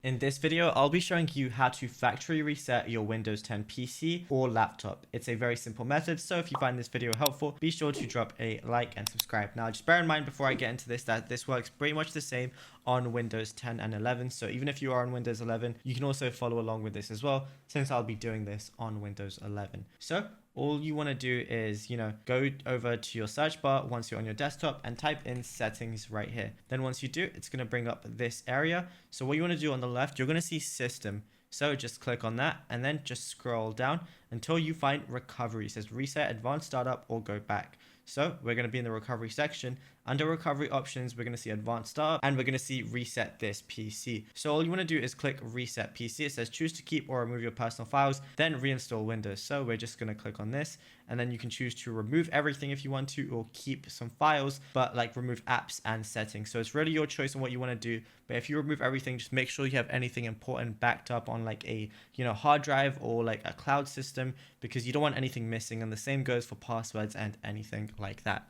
In this video, I'll be showing you how to factory reset your Windows 10 PC or laptop. It's a very simple method, so if you find this video helpful, be sure to drop a like and subscribe. Now, just bear in mind before I get into this that this works pretty much the same on Windows 10 and 11. So even if you are on Windows 11, you can also follow along with this as well, since I'll be doing this on Windows 11. So all you want to do is, go over to your search bar once you're on your desktop and type in settings right here. Then once you do, it's going to bring up this area. So what you want to do on the left, you're going to see system. So just click on that and then just scroll down until you find recovery. It says reset, advanced startup, or go back. So we're going to be in the recovery section. Under recovery options, we're going to see advanced startup and we're going to see reset this PC. So all you want to do is click reset PC. It says choose to keep or remove your personal files, then reinstall Windows. So we're just going to click on this and then you can choose to remove everything if you want to, or keep some files, but like remove apps and settings. So it's really your choice on what you want to do. But if you remove everything, just make sure you have anything important backed up on like a, hard drive or like a cloud system, because you don't want anything missing. And the same goes for passwords and anything like that.